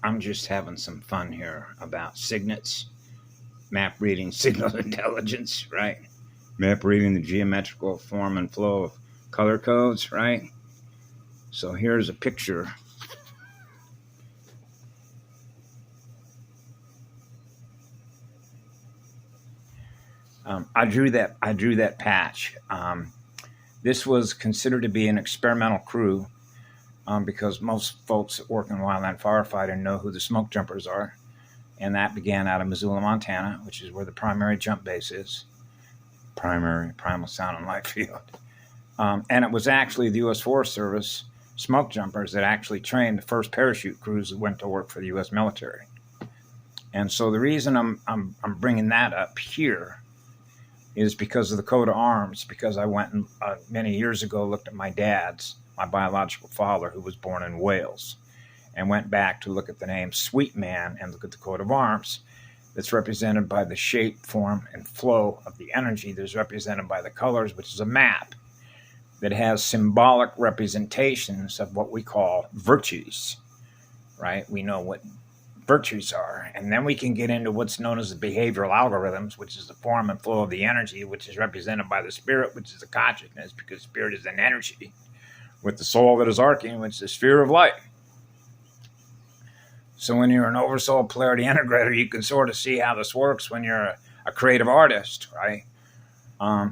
I'm just having some fun here about SIGNETS, map reading signal intelligence, right? Map reading the geometrical form and flow of color codes, right? So here's a picture. I drew that patch. This was considered to be an experimental crew because most folks that work in wildland firefighting know who the smoke jumpers are. And that began out of Missoula, Montana, which is where the primary jump base is. Primal sound and light field. And it was actually the U.S. Forest Service smoke jumpers that actually trained the first parachute crews that went to work for the U.S. military. And so the reason I'm bringing that up here is because of the coat of arms, because I went and many years ago looked at my biological father, who was born in Wales, and went back to look at the name Sweet Man and look at the coat of arms that's represented by the shape, form, and flow of the energy that's represented by the colors, which is a map that has symbolic representations of what we call virtues, right? We know what virtues are, and then we can get into what's known as the behavioral algorithms, which is the form and flow of the energy, which is represented by the spirit, which is the consciousness, because spirit is an energy, with the soul that is arcing, which is the sphere of light. So when you're an oversoul polarity integrator, you can sort of see how this works when you're a creative artist, right?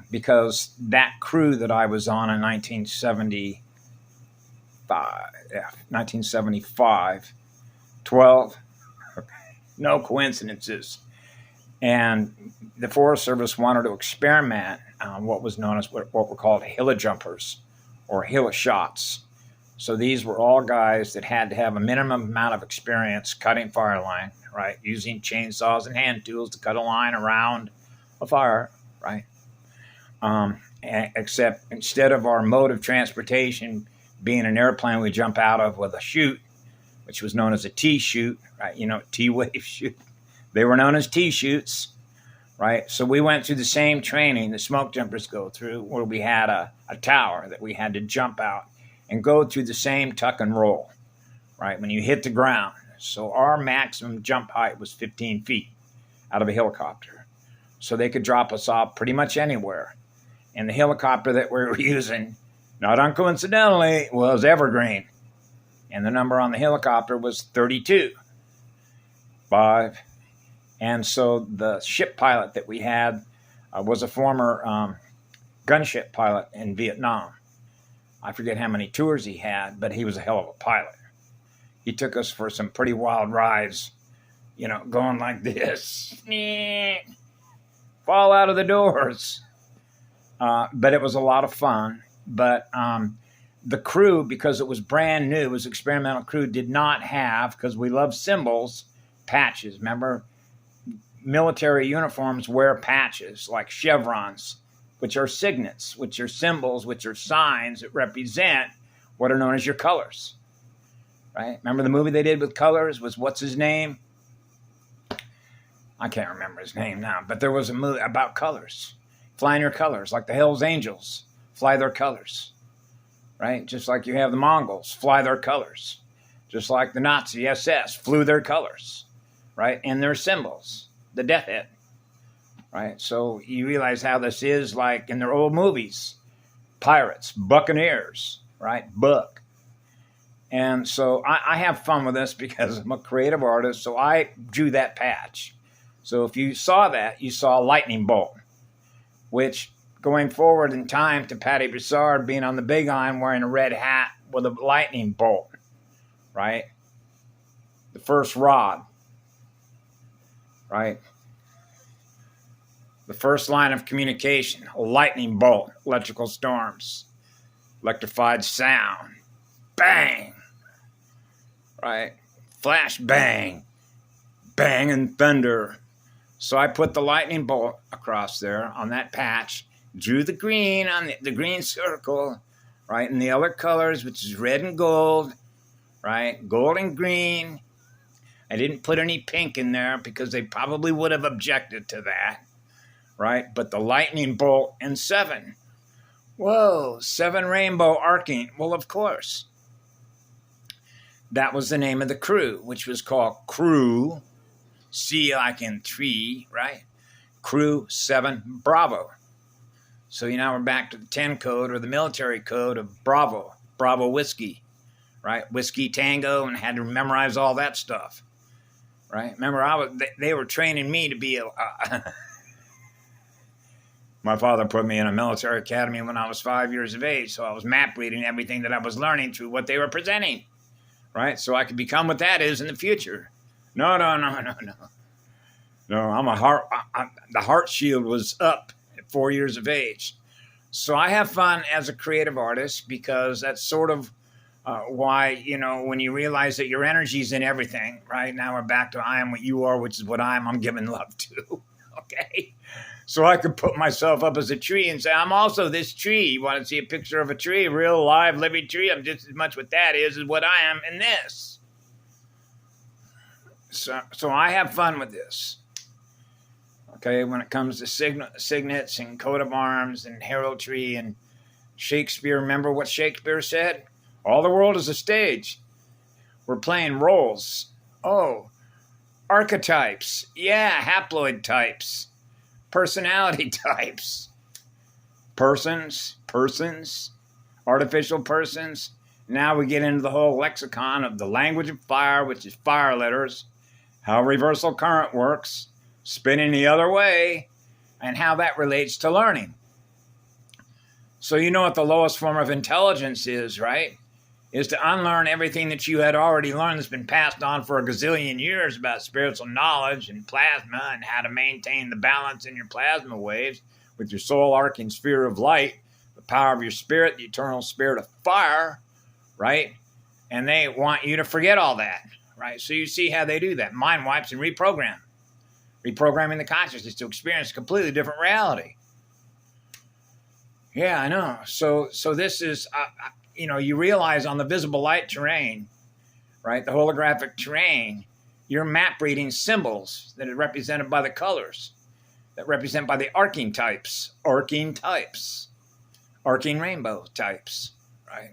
Because that crew that I was on in 1975, 12, no coincidences. And the Forest Service wanted to experiment on what was known as what were called helijumpers or shots. So these were all guys that had to have a minimum amount of experience cutting fire line, right? Using chainsaws and hand tools to cut a line around a fire, right? Except instead of our mode of transportation being an airplane we jump out of with a chute, which was known as a T-chute, right? You know, T-wave chute. They were known as T-chutes, right? So we went through the same training the smoke jumpers go through, where we had a tower that we had to jump out and go through the same tuck and roll, right? When you hit the ground. So our maximum jump height was 15 feet out of a helicopter. So they could drop us off pretty much anywhere. And the helicopter that we were using, not uncoincidentally, was Evergreen. And the number on the helicopter was 32. 5. And so the ship pilot that we had was a former gunship pilot in Vietnam. I forget how many tours he had, but he was a hell of a pilot. He took us for some pretty wild rides, you know, going like this. Fall out of the doors. But it was a lot of fun. But the crew, because it was brand new, it was experimental crew, did not have, because we love symbols, patches. Remember, military uniforms wear patches like chevrons, which are signets, which are symbols, which are signs that represent what are known as your colors, right? Remember the movie they did with colors was what's his name? I can't remember his name now, but there was a movie about colors, flying your colors, like the Hells Angels fly their colors, right? Just like you have the Mongols fly their colors, just like the Nazi SS flew their colors, right? And their symbols, the death head. Right, so you realize how this is like in their old movies, pirates, buccaneers, right, buck. And so I have fun with this because I'm a creative artist, so I drew that patch. So if you saw that, you saw a lightning bolt, which going forward in time to Patty Broussard being on the big iron wearing a red hat with a lightning bolt, right, the first rod, right. The first line of communication, a lightning bolt, electrical storms, electrified sound, bang, right? Flash bang, bang and thunder. So I put the lightning bolt across there on that patch, drew the green on the green circle, right? And the other colors, which is red and gold, right? Gold and green. I didn't put any pink in there because they probably would have objected to that. Right? But the lightning bolt and 7. Whoa, 7 rainbow arcing. Well, of course. that was the name of the crew, which was called Crew, C like in 3, right? Crew 7 Bravo. So now we're back to the 10 code, or the military code of Bravo, Bravo whiskey, right? Whiskey Tango, and had to memorize all that stuff, right? Remember, they were training me to be my father put me in a military academy when I was 5 years of age, so I was map reading everything that I was learning through what they were presenting, right? So I could become what that is in the future. No. No, the heart shield was up at 4 years of age. So I have fun as a creative artist, because that's sort of why, when you realize that your energy's in everything, right? Now we're back to I am what you are, which is what I'm giving love to, okay? So I could put myself up as a tree and say, I'm also this tree. You want to see a picture of a tree, a real live living tree? I'm just as much what that is as what I am in this. So I have fun with this. Okay, when it comes to signets and coat of arms and heraldry and Shakespeare, remember what Shakespeare said? All the world is a stage. We're playing roles. Oh, archetypes. Yeah, haploid types. Personality types. Persons, artificial persons. Now we get into the whole lexicon of the language of fire, which is fire letters, how reversal current works, spinning the other way, and how that relates to learning. So you know what the lowest form of intelligence is, right? Is to unlearn everything that you had already learned that's been passed on for a gazillion years about spiritual knowledge and plasma and how to maintain the balance in your plasma waves with your soul arcing sphere of light, the power of your spirit, the eternal spirit of fire, right? And they want you to forget all that, right? So you see how they do that. Mind wipes and reprogramming the consciousness to experience a completely different reality. Yeah, I know. So this is, you realize on the visible light terrain, right, the holographic terrain, you're map reading symbols that are represented by the colors, that represent by the arcing rainbow types, right?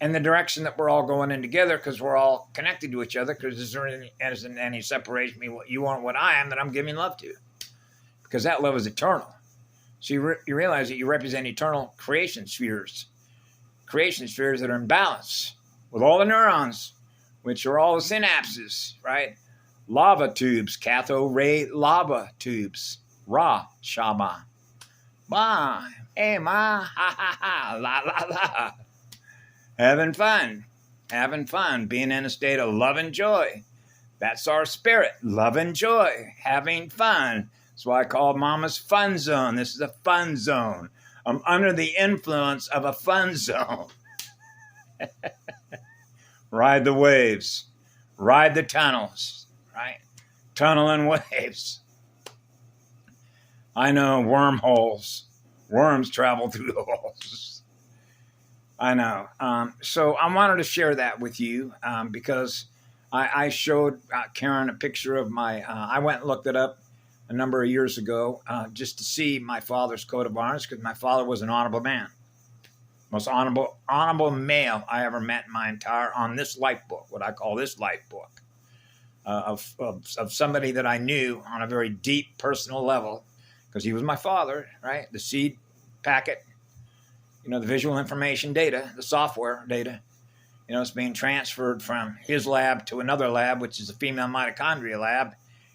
And the direction that we're all going in together, because we're all connected to each other, because there isn't any separation between what you are and what I am that I'm giving love to, because that love is eternal. So you realize that you represent eternal creation spheres that are in balance with all the neurons, which are all the synapses, right? Lava tubes, cathode ray lava tubes, Ra, Shama, Ma, hey, Ma, ha, ha, ha, la, la, la. Having fun, being in a state of love and joy. That's our spirit, love and joy, having fun. That's why I call Mama's fun zone. This is a fun zone. I'm under the influence of a fun zone. Ride the waves, ride the tunnels, right? Tunneling waves. I know, wormholes. Worms travel through the holes. I know. So I wanted to share that with you because I showed Karen a picture of my, I went and looked it up a number of years ago just to see my father's coat of arms, because my father was an honorable man. Most honorable male I ever met in my entire, on this life book, what I call this life book, of somebody that I knew on a very deep personal level, because he was my father, right? The seed packet, the visual information data, the software data, it's being transferred from his lab to another lab, which is a female mitochondria lab.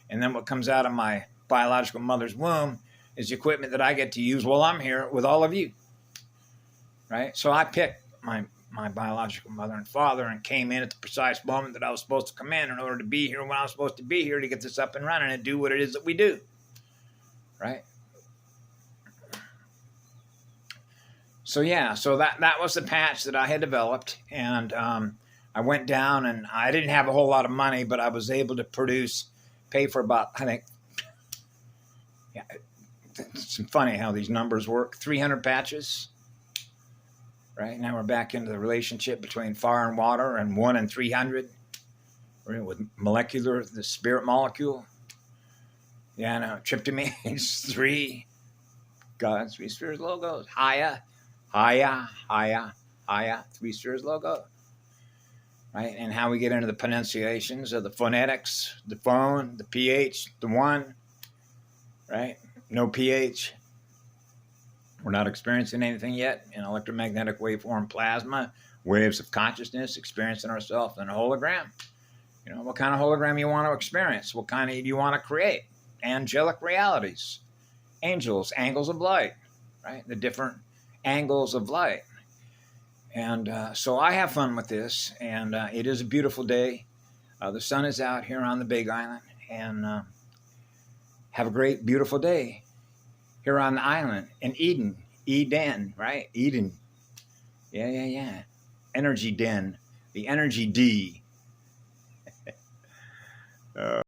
And then what comes out of my biological mother's womb is the equipment that I get to use while I'm here with all of you, right? So I picked my biological mother and father and came in at the precise moment that I was supposed to come in order to be here when I was supposed to be here to get this up and running and do what it is that we do, right? So yeah, so that was the patch that I had developed, and I went down, and I didn't have a whole lot of money, but I was able to pay for about, I think, yeah, it's funny how these numbers work, 300 patches, right? Now we're back into the relationship between fire and water, and 1 and 300, with molecular, the spirit molecule. Yeah, no, tryptamines, 3, God, 3 spheres logos, Haya, 3 spheres logo. right? And how we get into the pronunciations of the phonetics, the phone, the pH, the one, right? No pH. We're not experiencing anything yet in electromagnetic waveform plasma, waves of consciousness, experiencing ourselves in a hologram. You know, what kind of hologram you want to experience? What kind of you want to create? Angelic realities, angels, angles of light, right? The different angles of light. And so I have fun with this, and it is a beautiful day. The sun is out here on the Big Island, and have a great, beautiful day here on the island in Eden, right? Eden. Yeah. Energy den, the energy D.